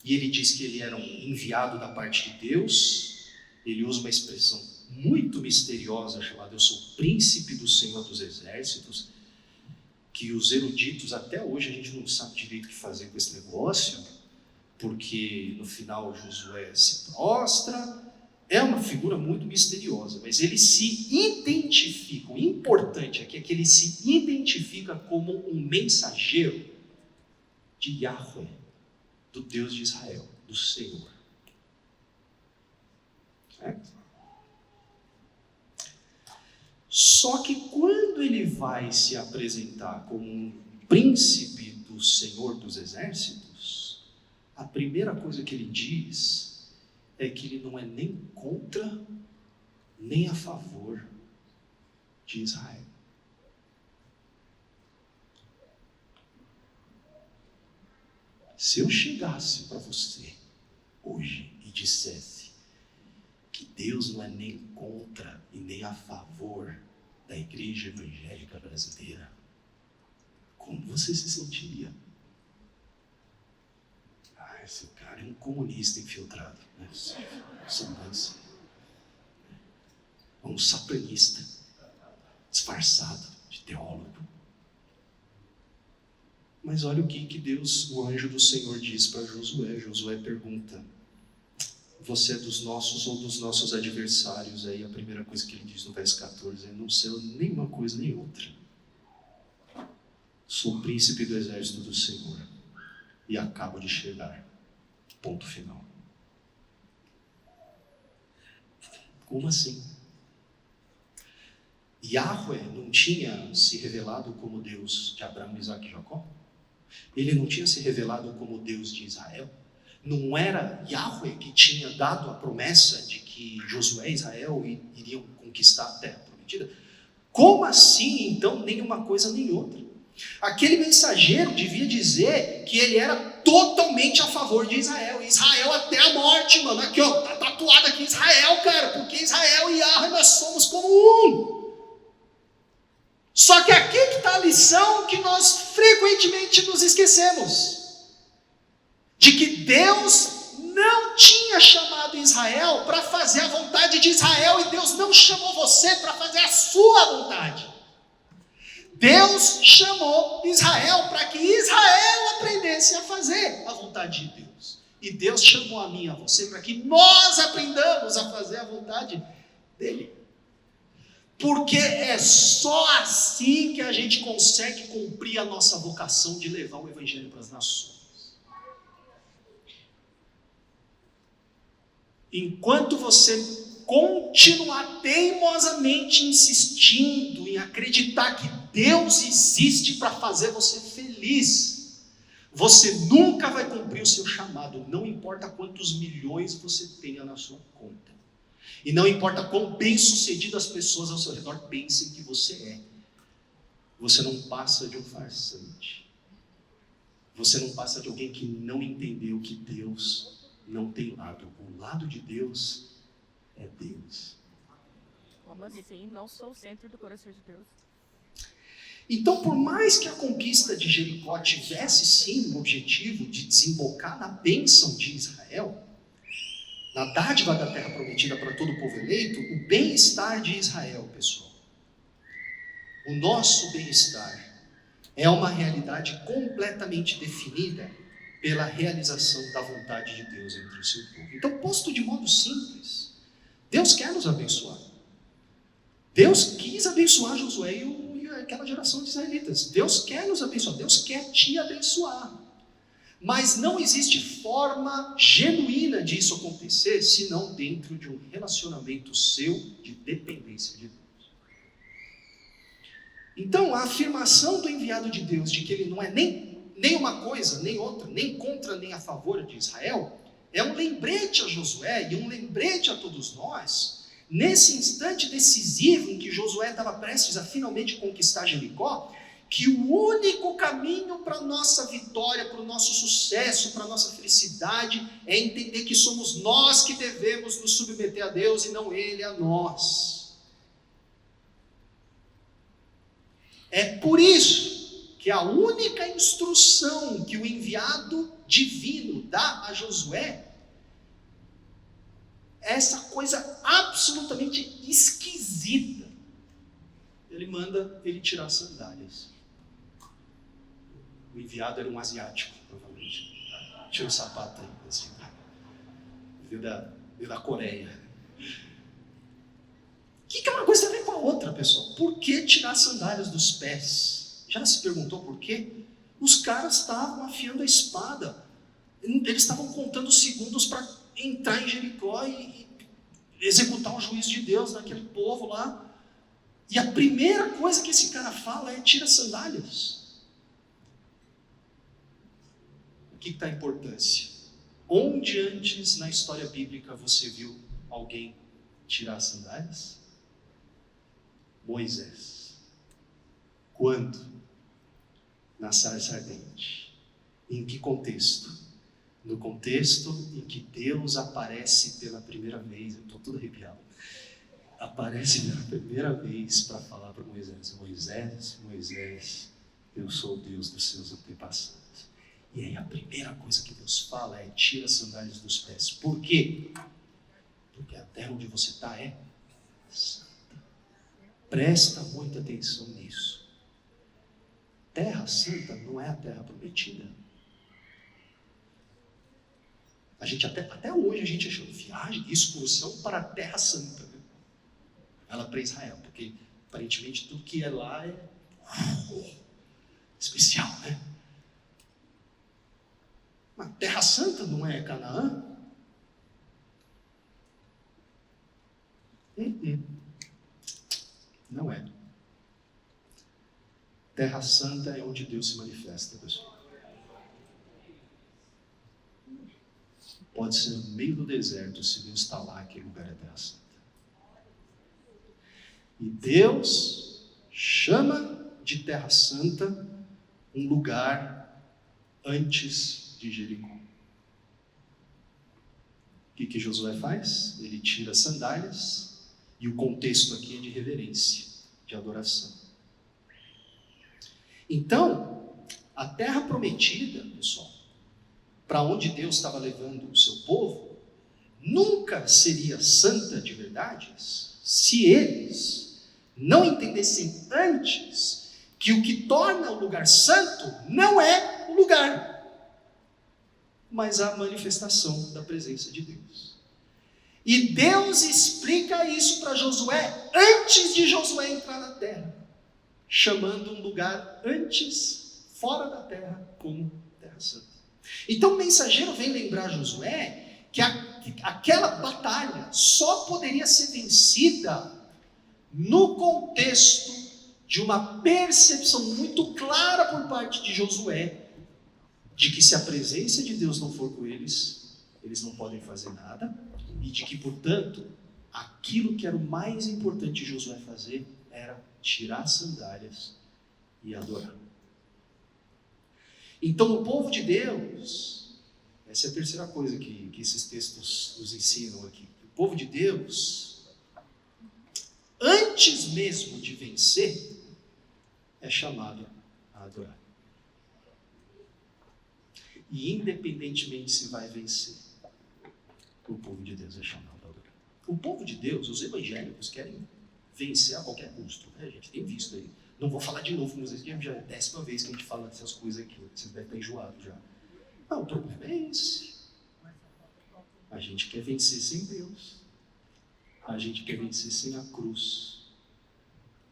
e ele diz que ele era um enviado da parte de Deus. Ele usa uma expressão muito misteriosa chamada: eu sou príncipe do Senhor dos Exércitos, que os eruditos até hoje a gente não sabe direito o que fazer com esse negócio, porque no final Josué se prostra. É uma figura muito misteriosa, mas ele se identifica. O importante aqui é que ele se identifica como um mensageiro de Yahweh, do Deus de Israel, do Senhor. Certo? Só que quando ele vai se apresentar como um príncipe do Senhor dos Exércitos, a primeira coisa que ele diz é que ele não é nem contra, nem a favor de Israel. Se eu chegasse para você hoje e dissesse que Deus não é nem contra e nem a favor da igreja evangélica brasileira, como você se sentiria? Esse cara é um comunista infiltrado, né? Um satanista disfarçado de teólogo. Mas olha o que Deus, o anjo do Senhor, diz para Josué. Josué pergunta: você é dos nossos ou dos nossos adversários? Aí a primeira coisa que ele diz no verso 14 é: não sei nem uma coisa nem outra. Sou príncipe do exército do Senhor e acabo de chegar. Ponto final. Como assim? Yahweh não tinha se revelado como Deus de Abraão, Isaac e Jacó? Ele não tinha se revelado como Deus de Israel? Não era Yahweh que tinha dado a promessa de que Josué e Israel iriam conquistar a terra prometida? Como assim, então, nem uma coisa nem outra? Aquele mensageiro devia dizer que ele era totalmente a favor de Israel. Israel até a morte, mano. Aqui, ó, tá tatuado aqui Israel, cara. Porque Israel e Yahweh nós somos como um. Só que aqui que está a lição que nós frequentemente nos esquecemos. De que Deus não tinha chamado Israel para fazer a vontade de Israel. E Deus não chamou você para fazer a sua vontade. Deus chamou Israel para que Israel aprendesse a fazer a vontade de Deus. E Deus chamou a mim e a você para que nós aprendamos a fazer a vontade dele. Porque é só assim que a gente consegue cumprir a nossa vocação de levar o evangelho para as nações. Enquanto você continuar teimosamente insistindo em acreditar que Deus existe para fazer você feliz, você nunca vai cumprir o seu chamado, não importa quantos milhões você tenha na sua conta, e não importa quão bem sucedidas as pessoas ao seu redor pensem que você é. Você não passa de um farsante, você não passa de alguém que não entendeu que Deus não tem lado. O lado de Deus é Deus. Como assim? Não sou o centro do coração de Deus. Então, por mais que a conquista de Jericó tivesse sim o objetivo de desembocar na bênção de Israel, na dádiva da terra prometida para todo o povo eleito, o bem-estar de Israel, pessoal, o nosso bem-estar, é uma realidade completamente definida pela realização da vontade de Deus entre o seu povo. Então, posto de modo simples, Deus quer nos abençoar. Deus quis abençoar Josué e aquela geração de israelitas. Deus quer nos abençoar, Deus quer te abençoar. Mas não existe forma genuína disso acontecer, senão dentro de um relacionamento seu de dependência de Deus. Então, a afirmação do enviado de Deus de que ele não é nem uma coisa, nem outra, nem contra, nem a favor de Israel, é um lembrete a Josué e um lembrete a todos nós, nesse instante decisivo em que Josué estava prestes a finalmente conquistar Jericó, que o único caminho para a nossa vitória, para o nosso sucesso, para a nossa felicidade, é entender que somos nós que devemos nos submeter a Deus e não Ele a nós. É por isso que a única instrução que o enviado divino dá a Josué é essa coisa absolutamente esquisita. Ele manda ele tirar as sandálias. O enviado era um asiático, provavelmente. Tira o sapato aí, assim. Veio da Coreia. O que uma coisa tem a ver com a outra, pessoal? Por que tirar as sandálias dos pés? Já se perguntou por quê? Os caras estavam afiando a espada. Eles estavam contando segundos para entrar em Jericó e executar o juízo de Deus naquele povo lá. E a primeira coisa que esse cara fala é: tira as sandálias. O que está a importância? Onde antes na história bíblica você viu alguém tirar as sandálias? Moisés. Quando? Na sarça ardente. Em que contexto? No contexto em que Deus aparece pela primeira vez. Eu estou todo arrepiado. Aparece pela primeira vez para falar para Moisés: Moisés, Moisés, eu sou o Deus dos seus antepassados. E aí a primeira coisa que Deus fala é: tira as sandálias dos pés. Por quê? Porque a terra onde você está é santa. Presta muita atenção nisso. Terra santa não é a terra prometida. A gente até hoje a gente achou viagem, excursão para a terra santa, né? Ela para Israel, porque aparentemente tudo que é lá é especial, né? Mas terra santa não é Canaã? Não é. Terra santa é onde Deus se manifesta, pessoal. Pode ser no meio do deserto, se Deus está lá, aquele lugar é terra santa. E Deus chama de terra santa um lugar antes de Jericó. O que Josué faz? Ele tira as sandálias, e o contexto aqui é de reverência, de adoração. Então, a terra prometida, pessoal, para onde Deus estava levando o seu povo, nunca seria santa de verdade se eles não entendessem antes que o que torna o lugar santo não é o lugar, mas a manifestação da presença de Deus. E Deus explica isso para Josué antes de Josué entrar na terra, chamando um lugar antes, fora da terra, como terra santa. Então o mensageiro vem lembrar Josué que aquela batalha só poderia ser vencida no contexto de uma percepção muito clara por parte de Josué de que se a presença de Deus não for com eles, eles não podem fazer nada, e de que, portanto, aquilo que era o mais importante de Josué fazer era tirar as sandálias e adorar. Então o povo de Deus, essa é a terceira coisa que esses textos nos ensinam aqui. O povo de Deus, antes mesmo de vencer, é chamado a adorar. E independentemente se vai vencer, o povo de Deus é chamado a adorar. O povo de Deus, os evangélicos, querem vencer a qualquer custo. A gente tem visto aí. Não vou falar de novo com vocês, porque já é a 10ª vez que a gente fala dessas coisas aqui. Vocês devem estar enjoados já. Não, o problema é esse. A gente quer vencer sem Deus. A gente quer vencer sem a cruz.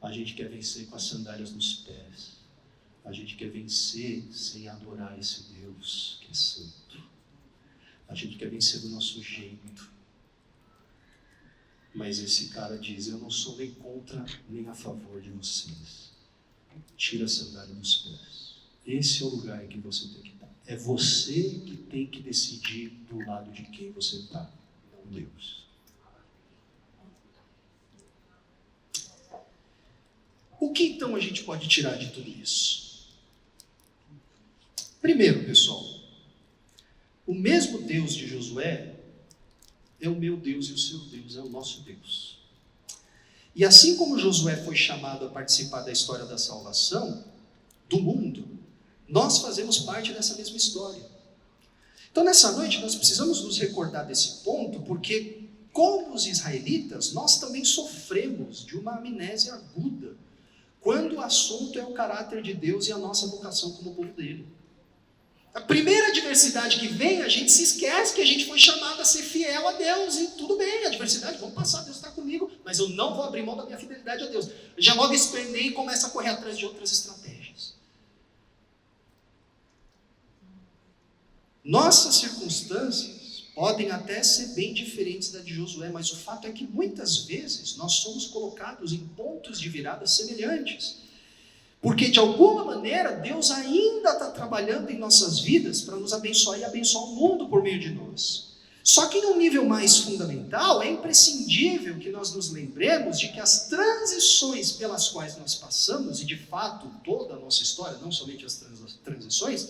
A gente quer vencer com as sandálias nos pés. A gente quer vencer sem adorar esse Deus que é santo. A gente quer vencer do nosso jeito. Mas esse cara diz, eu não sou nem contra nem a favor de vocês. Tira a sandália dos pés. Esse é o lugar em que você tem que estar. É você que tem que decidir do lado de quem você está, não Deus. O que então a gente pode tirar de tudo isso? Primeiro, pessoal, o mesmo Deus de Josué é o meu Deus e o seu Deus, é o nosso Deus. E assim como Josué foi chamado a participar da história da salvação do mundo, nós fazemos parte dessa mesma história. Então nessa noite nós precisamos nos recordar desse ponto, porque como os israelitas, nós também sofremos de uma amnésia aguda, quando o assunto é o caráter de Deus e a nossa vocação como povo dele. A primeira adversidade que vem, a gente se esquece que a gente foi chamado a ser fiel a Deus. E tudo bem, a adversidade, vamos passar, Deus está comigo, mas eu não vou abrir mão da minha fidelidade a Deus. Já logo espernei e começo a correr atrás de outras estratégias. Nossas circunstâncias podem até ser bem diferentes da de Josué, mas o fato é que muitas vezes nós somos colocados em pontos de virada semelhantes. Porque de alguma maneira Deus ainda está trabalhando em nossas vidas para nos abençoar e abençoar o mundo por meio de nós. Só que num nível mais fundamental, é imprescindível que nós nos lembremos de que as transições pelas quais nós passamos, e de fato toda a nossa história, não somente as transições,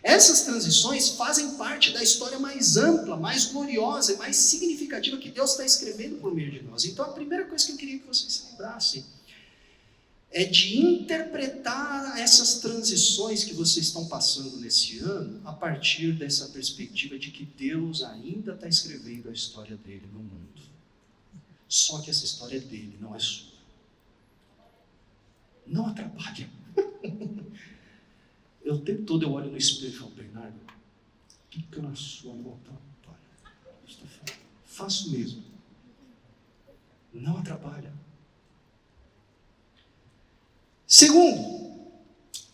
essas transições fazem parte da história mais ampla, mais gloriosa e mais significativa que Deus está escrevendo por meio de nós. Então a primeira coisa que eu queria que vocês se lembrassem é de interpretar essas transições que vocês estão passando nesse ano a partir dessa perspectiva de que Deus ainda está escrevendo a história dele no mundo. Só que essa história é dele, não é sua. Não atrapalha. Eu o tempo todo eu olho no espelho e falo, Bernardo, fica na sua, não atrapalha. Faço mesmo. Não atrapalha. Segundo,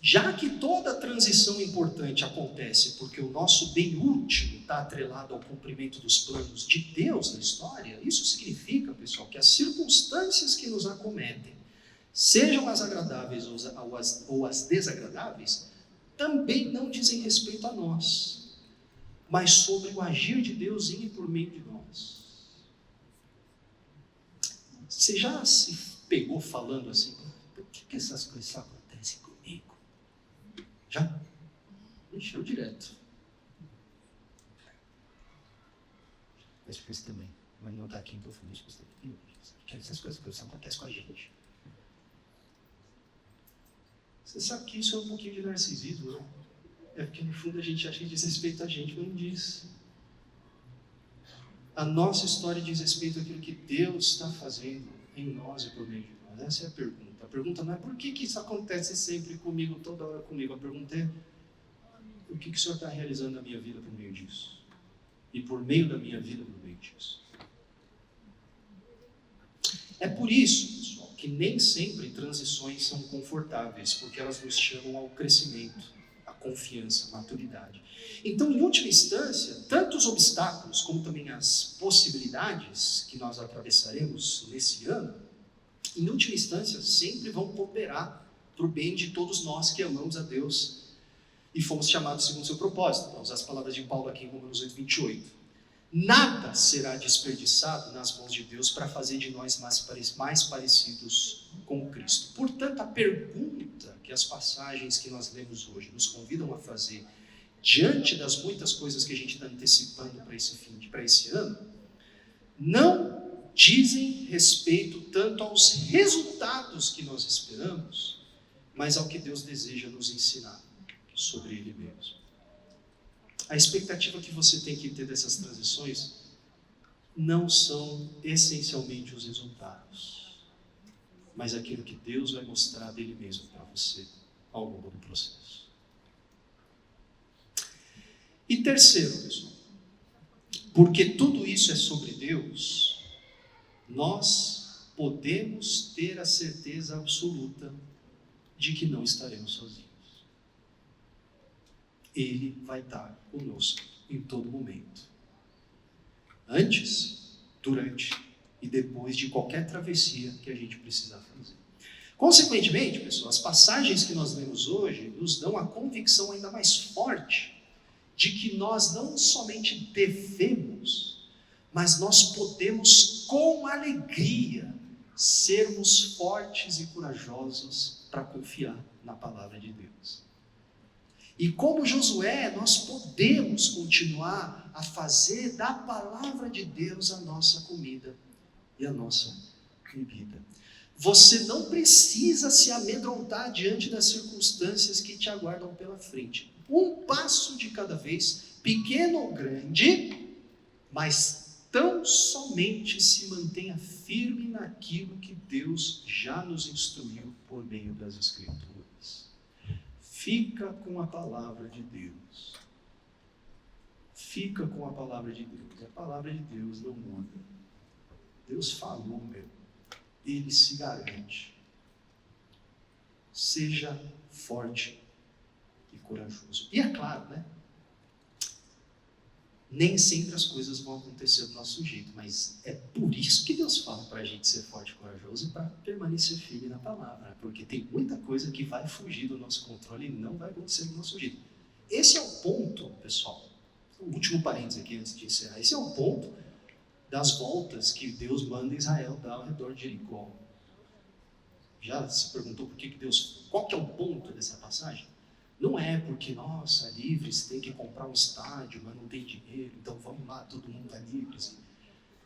já que toda transição importante acontece porque o nosso bem último está atrelado ao cumprimento dos planos de Deus na história, isso significa, pessoal, que as circunstâncias que nos acometem, sejam as agradáveis ou as desagradáveis, também não dizem respeito a nós, mas sobre o agir de Deus em e por meio de nós. Você já se pegou falando assim, por que essas coisas só acontecem comigo? Já? Encheu direto. Mas por isso também, mas não está aqui em profundidade, essas coisas só acontecem com a gente. Você sabe que isso é um pouquinho de narcisismo, não? É porque no fundo a gente acha que diz respeito a gente, mas não diz. A nossa história diz respeito àquilo que Deus está fazendo em nós e por meio de nós. Essa é a pergunta. A pergunta não é por que isso acontece sempre comigo, toda hora comigo. A pergunta é o que o Senhor está realizando na minha vida por meio disso? E por meio da minha vida por meio disso? É por isso, pessoal, que nem sempre transições são confortáveis, porque elas nos chamam ao crescimento, à confiança, à maturidade. Então, em última instância, tanto os obstáculos como também as possibilidades que nós atravessaremos nesse ano, em última instância, sempre vão cooperar para o bem de todos nós que amamos a Deus e fomos chamados segundo o seu propósito. Vamos usar as palavras de Paulo aqui em Romanos 8:28. Nada será desperdiçado nas mãos de Deus para fazer de nós mais parecidos com Cristo. Portanto, a pergunta que as passagens que nós lemos hoje nos convidam a fazer, diante das muitas coisas que a gente está antecipando para esse ano, não dizem respeito tanto aos resultados que nós esperamos, mas ao que Deus deseja nos ensinar sobre Ele mesmo. A expectativa que você tem que ter dessas transições não são essencialmente os resultados, mas aquilo que Deus vai mostrar dele mesmo para você ao longo do processo. E terceiro, pessoal, porque tudo isso é sobre Deus, nós podemos ter a certeza absoluta de que não estaremos sozinhos. Ele vai estar conosco em todo momento. Antes, durante e depois de qualquer travessia que a gente precisar fazer. Consequentemente, pessoal, as passagens que nós lemos hoje nos dão a convicção ainda mais forte de que nós não somente devemos, mas nós podemos com alegria sermos fortes e corajosos para confiar na palavra de Deus. E como Josué, nós podemos continuar a fazer da palavra de Deus a nossa comida e a nossa bebida. Você não precisa se amedrontar diante das circunstâncias que te aguardam pela frente. Um passo de cada vez, pequeno ou grande, mas tão somente se mantenha firme naquilo que Deus já nos instruiu por meio das Escrituras. Fica com a palavra de Deus. Fica com a palavra de Deus. A palavra de Deus não muda. Deus falou, Ele se garante. Seja forte e corajoso. E é claro, nem sempre as coisas vão acontecer do nosso jeito, mas é por isso que Deus fala para a gente ser forte e corajoso e para permanecer firme na palavra, porque tem muita coisa que vai fugir do nosso controle e não vai acontecer do nosso jeito. Esse é o ponto, pessoal, o último parênteses aqui antes de encerrar, esse é o ponto das voltas que Deus manda Israel dar ao redor de Jericó. Já se perguntou por que Deus, qual que é o ponto dessa passagem? Não é porque, nossa, Livres tem que comprar um estádio, mas não tem dinheiro, então vamos lá, todo mundo vai Livres,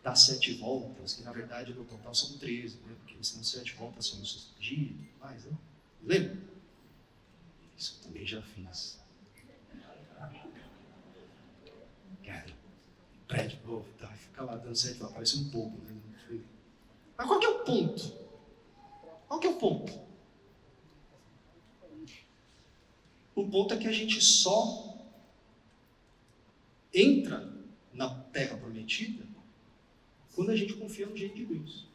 dá 7 voltas, que na verdade no total são 13, porque são 7 voltas são nos dias, mais, né? Lembra? Isso eu também já fiz. Cara, prédio novo, tá? Fica lá dando 7 voltas, parece um pouco, né? Mas qual que é o ponto? Qual que é o ponto? O ponto é que a gente só entra na terra prometida quando a gente confia no jeito de Deus.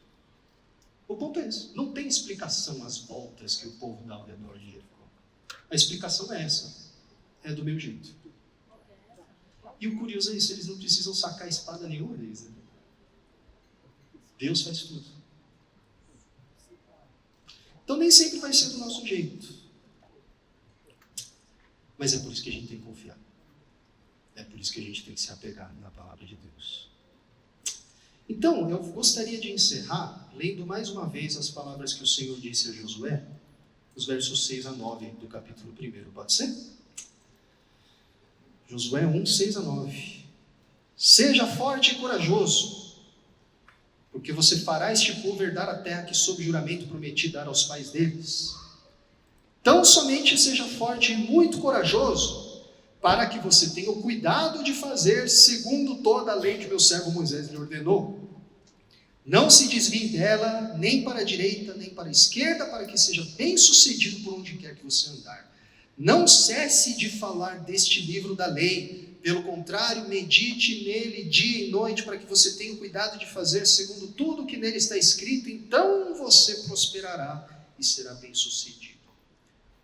O ponto é esse. Não tem explicação as voltas que o povo dá ao redor de Jericó. A explicação é essa. É do meu jeito. E o curioso é isso, eles não precisam sacar espada nenhuma vez. Deus faz tudo. Então nem sempre vai ser do nosso jeito. Mas é por isso que a gente tem que confiar. É por isso que a gente tem que se apegar na palavra de Deus. Então, eu gostaria de encerrar lendo mais uma vez as palavras que o Senhor disse a Josué, os versos 6 a 9 do capítulo 1. Pode ser? Josué 1, 6 a 9. Seja forte e corajoso, porque você fará este povo herdar a terra que sob juramento prometi dar aos pais deles. Tão somente seja forte e muito corajoso, para que você tenha o cuidado de fazer segundo toda a lei que meu servo Moisés lhe ordenou. Não se desvie dela, nem para a direita, nem para a esquerda, para que seja bem sucedido por onde quer que você andar. Não cesse de falar deste livro da lei. Pelo contrário, medite nele dia e noite, para que você tenha o cuidado de fazer segundo tudo que nele está escrito. Então você prosperará e será bem sucedido.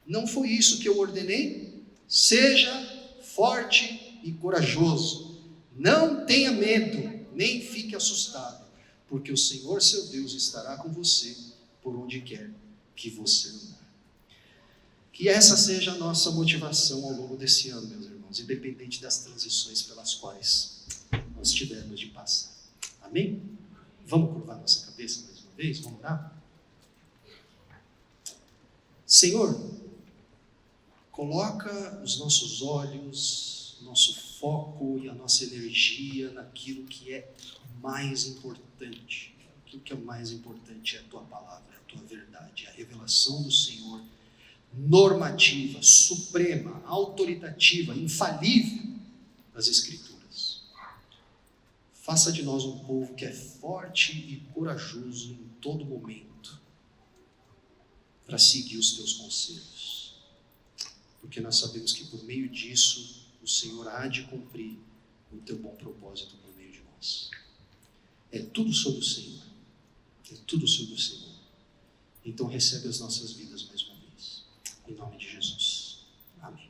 Não foi isso que eu ordenei? Seja forte e corajoso. Não tenha medo, nem fique assustado, porque o Senhor, seu Deus, estará com você por onde quer que você andar. Que essa seja a nossa motivação ao longo desse ano, meus irmãos, independente das transições pelas quais nós tivermos de passar. Amém? Vamos curvar nossa cabeça mais uma vez? Vamos orar? Senhor, coloca os nossos olhos, nosso foco e a nossa energia naquilo que é mais importante. Aquilo que é mais importante é a Tua palavra, a Tua verdade, a revelação do Senhor normativa, suprema, autoritativa, infalível das Escrituras. Faça de nós um povo que é forte e corajoso em todo momento para seguir os teus conselhos. Porque nós sabemos que por meio disso o Senhor há de cumprir o teu bom propósito por meio de nós. É tudo sobre o Senhor. É tudo sobre o Senhor. Então recebe as nossas vidas mais uma vez. Em nome de Jesus. Amém.